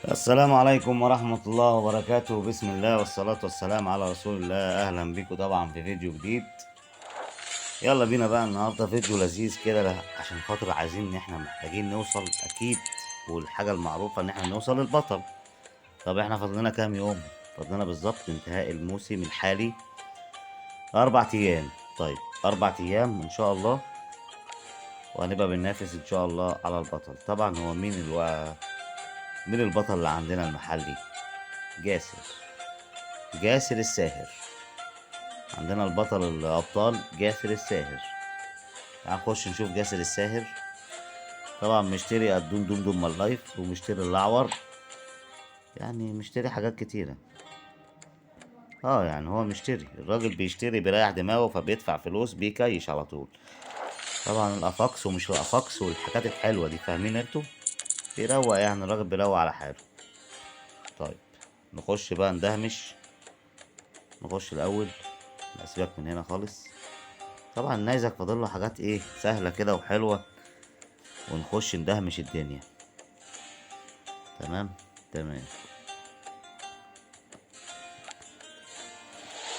السلام عليكم ورحمة الله وبركاته. بسم الله والصلاة والسلام على رسول الله. أهلا بيكم طبعا في فيديو جديد. يلا بينا بقى النهاردة فيديو لذيذ كده عشان خاطر عايزين إن احنا محتاجين نوصل أكيد، والحاجة المعروفة إن احنا نوصل للبطل. طب احنا فاضلنا كام يوم؟ فاضلنا بالظبط انتهاء الموسم الحالي 4 أيام. طيب 4 أيام إن شاء الله، وهنبقى بننافس إن شاء الله على البطل. طبعا هو مين البطل اللي عندنا المحلي؟ جاسر. جاسر الساهر. عندنا البطل الأبطال جاسر الساهر. تعال نخش نشوف جاسر الساهر. طبعا مشتري الدون دون دون مال لايف، ومشتري الأعور، يعني مشتري حاجات كتيرة. يعني هو مشتري، الراجل بيشتري بيريح دماغه، فبيدفع فلوس بيكيش على طول. طبعا الأفاكس ومش الأفاكس والحاجات الحلوة دي، فاهمين انتوا؟ بيروق، يعني الراجل بيروق على حاله. طيب نخش بقى ندهمش. نخش الأول، لا سيبك من هنا خالص. طبعا نايزك فاضله حاجات ايه سهلة كده وحلوة، ونخش ندهمش الدنيا. تمام تمام.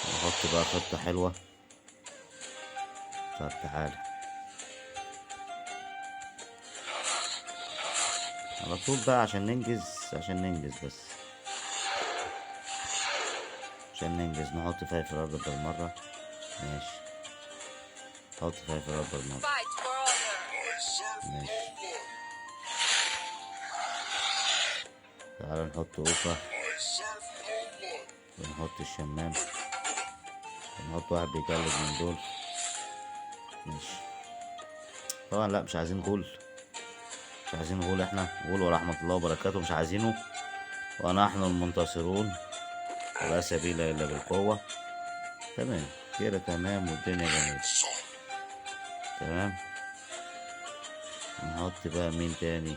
نحط بقى خطة حلوة. طب تعالى على طول بقى عشان ننجز، عشان ننجز بس، عشان ننجز. نحط فيها في الأرض بالمرة. ماشي، نحط فيها في الأرض بالمرة. ماشي، تعالى نحط أوفا، ونحط الشمام، ونحط واحد بيجلد من دول. ماشي. طبعا لا، مش عايزين غول، مش عايزين غول. احنا غول ورحمة الله وبركاته مش عايزينه. ونحن المنتصرون، ولا سبيل إلا بالقوة. تمام كده، تمام والدنيا جميلة. تمام. نحط بقى مين تاني؟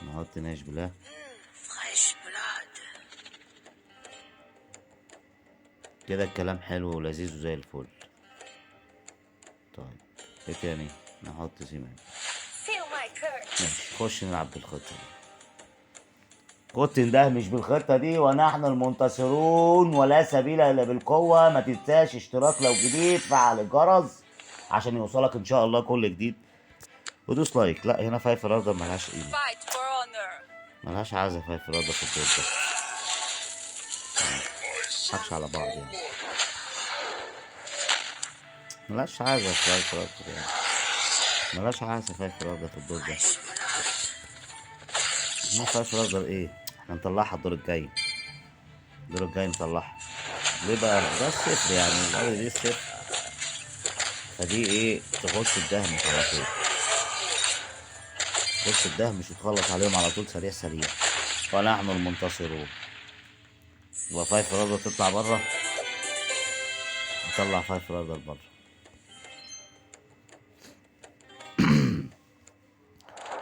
نحط ناش بلا. كده الكلام حلو ولذيذ وزي الفل. طيب ايه تاني؟ نحط سيمان. ماشي، خش نلعب بالخطة دي. كنت ندهمش بالخطة دي. ونحن المنتصرون، ولا سبيل إلا بالقوة. ما تنساش اشتراك لو جديد، فعل الجرس عشان يوصلك إن شاء الله كل جديد، ودوس لايك. لا هنا فايف الرادر ملهاش قيمة، ملهاش عازة فايف الرادر في الدور ده. مضحكش على بعض يعني، ملهاش عازة فايف الرادر يعني، ملهاش عازة فايف الرادر في الدور ده. ما فايف الرادر ايه؟ احنا نطلعها الدور الجاي، الدور الجاي نطلعها. ليه بقى؟ ده الصفر يعني، الأرض دي الصفر، فدي ايه؟ تخش الدهمش على طول، تخش الدهمش وتخلص عليهم على طول سريع سريع. ونحن المنتصرون. يبقى فايف رادر تطلع بره، نطلع فايف رادر بره.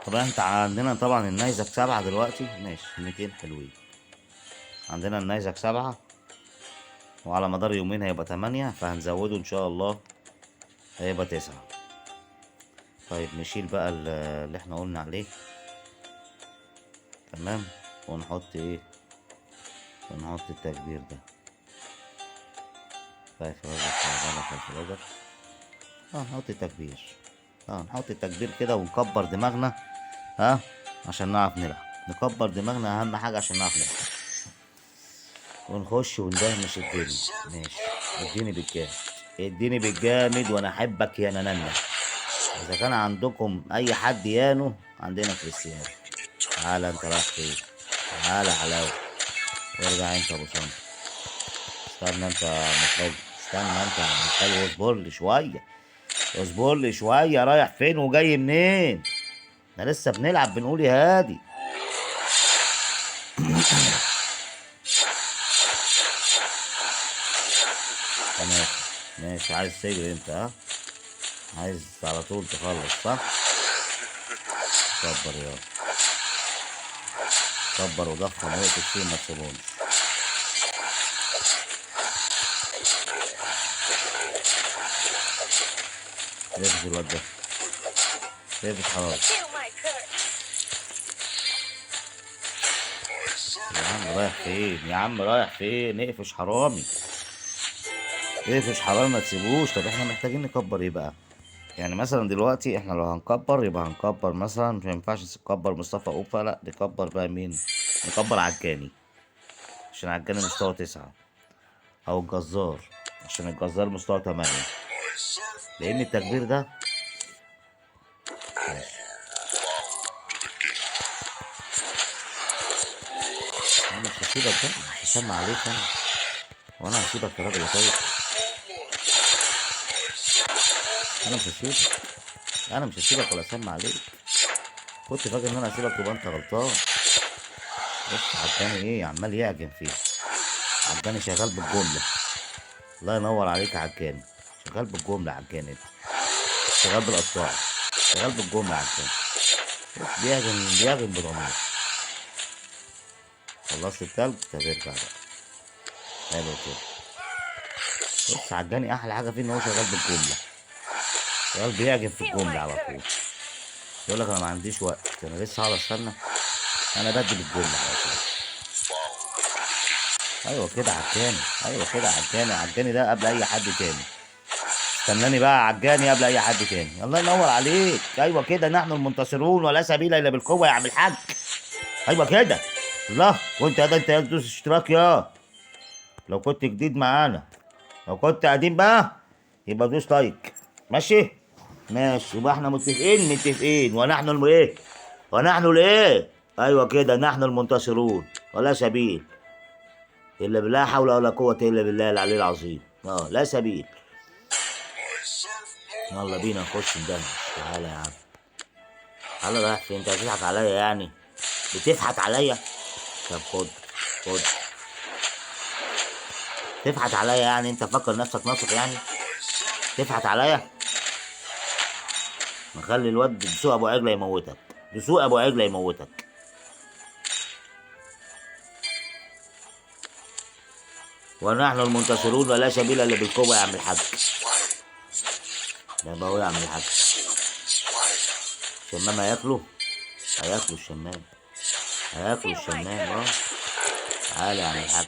طبعا انت عندنا طبعا النيزك 7 دلوقتي. ماشي 200 حلوين. عندنا النيزك 7، وعلى مدار يومين هيبقى 8، فهنزوده ان شاء الله هيبقى 9. طيب نشيل بقى اللي احنا قلنا عليه. تمام. ونحط ايه؟ ونحط التكبير ده. فايف رادر شغالة، فايف رادر. نحط التكبير. نحط التكبير كده ونكبر دماغنا. عشان نعرف نلعب. نكبر دماغنا اهم حاجة عشان نعرف نلعب. ونخش وندهمش الدنيا. ماشي، اديني بالجامد، اديني بالجامد، وانا احبك يا نانا. اذا كان عندكم اي حد يانو، عندنا كريستيانو. تعالى انت رايح فين؟ تعالى حلاوة، وارجع انت ابو صنف. استنى انت يا مخرج، استنى انت يا مخرج، اصبر لي شوية، اصبر لي شوية. رايح فين وجاي منين؟ احنا لسه بنلعب، بنقول يا هادي. ماشي ماشي، عايز تجري انت؟ عايز على طول تخلص صح؟ كبر يلا، كبر وضخم واقفل فيه ما تسيبهمش. اقفش الواد ده، اقفش خلاص. يا عم رايح فين؟ يا عم رايح فين؟ اقفش حرامي، اقفش حرامي ما تسيبوش. طب احنا محتاجين نكبر ايه بقى؟ يعني مثلا دلوقتي احنا لو هنكبر يبقى هنكبر مثلا، ما ينفعش نكبر مصطفى اوفا، لا نكبر بقى مين؟ نكبر عجاني، عشان عجاني مستوى 9، او الجزار عشان الجزار مستوى 8، لان التكبير ده ماشي. انا مش هسيبك بقى، مش هسمع عليك انا، وانا هسيبك يا راجل يا طيب؟ انا مش هسيبك، انا مش هسيبك ولا اسمع عليك. كنت فاكر ان انا هسيبك تبقى انت غلطان. بص عجاني ايه عمال يعجن فيه، عجاني شغال بالجمله. الله ينور عليك يا عجاني، شغال بالجمله عجاني انت، شغال بالقطاع، شغال بالجمله عجاني. بص بيعجن بضمير. خلصت التلج؟ طب ارجع بقى. حلو كده. بص عجاني احلى حاجه فيه ان هو شغال بالجمله، شغال بيعجن في الجمله على طول. يقول لك انا ما عنديش وقت، انا لسه هقعد استنى؟ انا بدي بالجمله على طول. ايوه كده عجاني، ايوه كده عجاني، عجاني ده قبل اي حد تاني. استناني بقى عجاني قبل اي حد تاني. الله ينور عليك، ايوه كده، نحن المنتصرون ولا سبيل الا بالقوه يا عم الحاج. ايوه كده. الله، وانت ده انت تدوس اشتراك يا، لو كنت جديد معانا. لو كنت قديم بقى يبقى دوس لايك. ماشي ماشي، يبقى احنا متفقين ونحن ايه، ونحن الايه. ايوه كده، نحن المنتصرون ولا سبيل الا بالله، حول ولا قوه الا بالله العلي العظيم. لا سبيل. يلا بينا نخش ندهن. تعالى يا عم، تعالى. رايح فين؟ انت بتضحك عليا يعني؟ بتضحك عليا؟ طب خد، خد. تفحت عليا يعني؟ انت فاكر نفسك ناصح يعني؟ تفحت عليا؟ نخلي الواد دسوق ابو عجله يموتك، دسوق ابو عجله يموتك. ونحن المنتصرون ولا سبيل الا بالقوه يا عم الحاج. ده بقى هو يا عم الحاج. الشمام هياكله، هياكلوا الشمام، هياكلوا الشمام تعالى يا عم الحاج،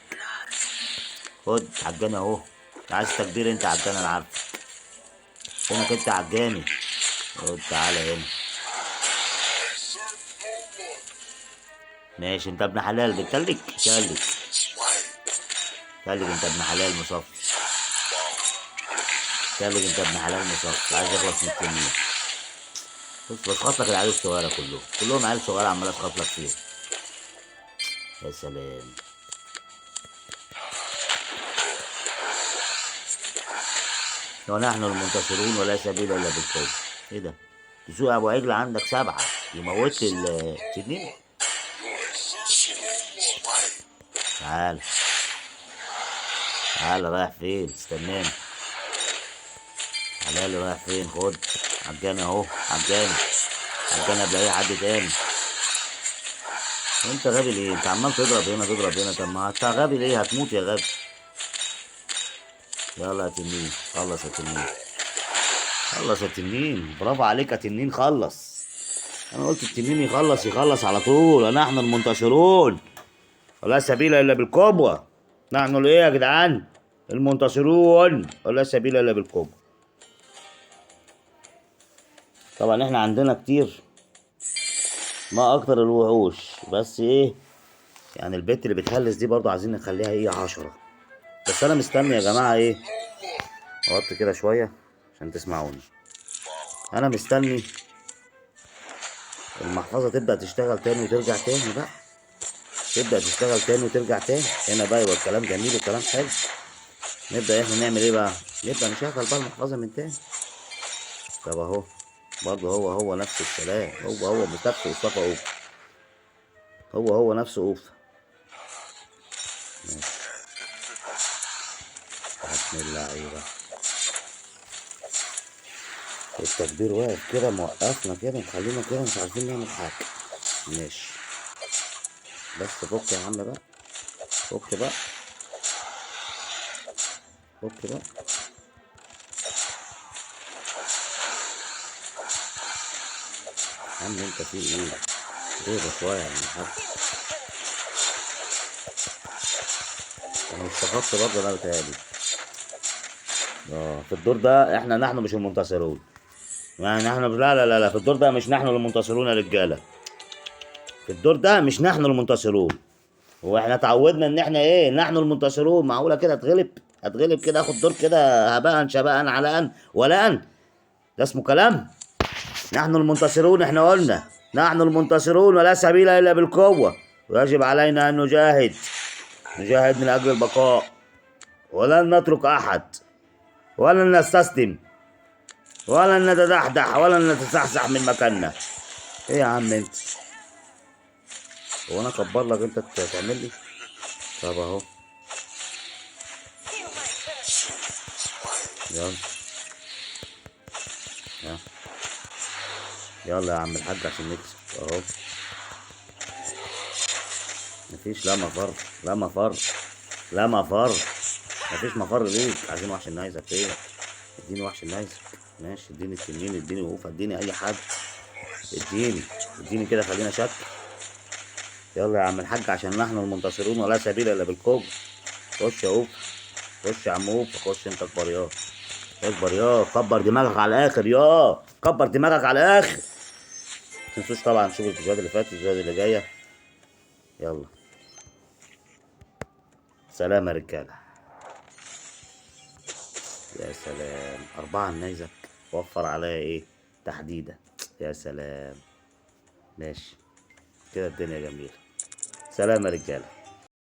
خد عجاني اهو. عايز تكبير انت عجاني انا عارف، فينك انت عجاني؟ خد تعالى هنا. ماشي، انت ابن حلال بتتلج، تلج تلج، انت ابن حلال مصفي، تلج انت ابن حلال مصفي، عايز يخلص من التنين. بص بسخط لك العيال الصغيرة كلهم عيال صغيرة عمال اسخط لك فيهم. يا سلام. ونحن المنتصرون ولا سبيل الا بالقوة. ايه ده؟ تسوق ابو عجل عندك 7 يموت لي التنين؟ تعال، تعال. رايح فين؟ استناني. تعالى لي، رايح فين؟ خد عجاني اهو، عجاني، عجاني قبل اي حد تاني. وانت غبي ليه؟ انت عمال تضرب هنا تضرب هنا، طب ما انت غبي ليه؟ هتموت يا غبي. يلا يا تنين، خلص يا تنين، خلص يا تنين، برافو عليك يا تنين، خلص. انا قلت التنين يخلص، يخلص على طول. نحن المنتصرون ولا سبيل الا بالقوة. نحن الايه يا جدعان؟ المنتصرون ولا سبيل الا بالقوة. طبعا احنا عندنا كتير، ما اكتر الوحوش، بس ايه يعني البت اللي بتهلس دي برضو عايزين نخليها ايه 10. بس انا مستني يا جماعة ايه، اوطي كده شوية عشان تسمعوني. انا مستني المحفظة تبدأ تشتغل تاني وترجع تاني بقى، تبدأ تشتغل تاني وترجع تاني. هنا بقى يبقى الكلام جميل وكلام حلو. نبدأ احنا نعمل ايه بقى؟ نبدأ نشغل بقى المحفظة من تاني. طب اهو، برضه هو نفس الكلام، هو نفس مصطفى اوف، هو نفس اوف. ماشي، بسم الله عليك. التكبير واقف كده، موقفنا كده، مخلينا كده مش عارفين نعمل حاجة. ماشي، بس فك يا عم بقى، فك بقى، فك بقى. يا عم انت في ايه؟ ايه ده شوية يا عم الحاج. انا مش شخصت برضه انا بتهيألي. في الدور ده احنا نحن مش المنتصرون. يعني نحن لا لا لا لا، في الدور ده مش نحن المنتصرون يا رجاله. في الدور ده مش نحن المنتصرون. هو احنا اتعودنا ان احنا ايه، نحن المنتصرون؟ معقوله كده اتغلب؟ اتغلب كده اخد دور كده هباء شباء علاء ولاء؟ ده اسمه كلام؟ نحن المنتصرون، احنا قلنا نحن المنتصرون ولا سبيل الا بالقوه، ويجب علينا ان نجاهد، نجاهد من اجل البقاء، ولن نترك احد، ولن نستسلم، ولن نتدحدح، ولن نتزحزح من مكاننا. ايه يا عم انت؟ هو انا اكبر لك انت تعمل لي؟ طب اهو، يلا يلا يلا يا عم الحاج عشان نكسب اهو. مفيش لا مفر، لا مفر، لا مفر، مفيش مفر ليك. عايزين وحش النيزك فين؟ اديني وحش النيزك. ماشي، اديني التنين، اديني وقوف، اديني اي حد، اديني، اديني كده خلينا شك. يلا يا عم الحاج عشان نحن المنتصرون ولا سبيل الا بالقوة. خش يا وقوف، خش يا عم وقوف، خش انت اكبر يا، اكبر يا، كبر دماغك على الاخر يا، كبر دماغك على الاخر. متنسوش طبعا تشوفوا الفيديوهات اللي فاتت، الفيديوهات اللي جاية. يلا سلام يا رجالة. يا سلام، 4 النيزك وفر عليا ايه تحديدا. يا سلام. ماشي كده الدنيا جميلة. سلام يا رجالة.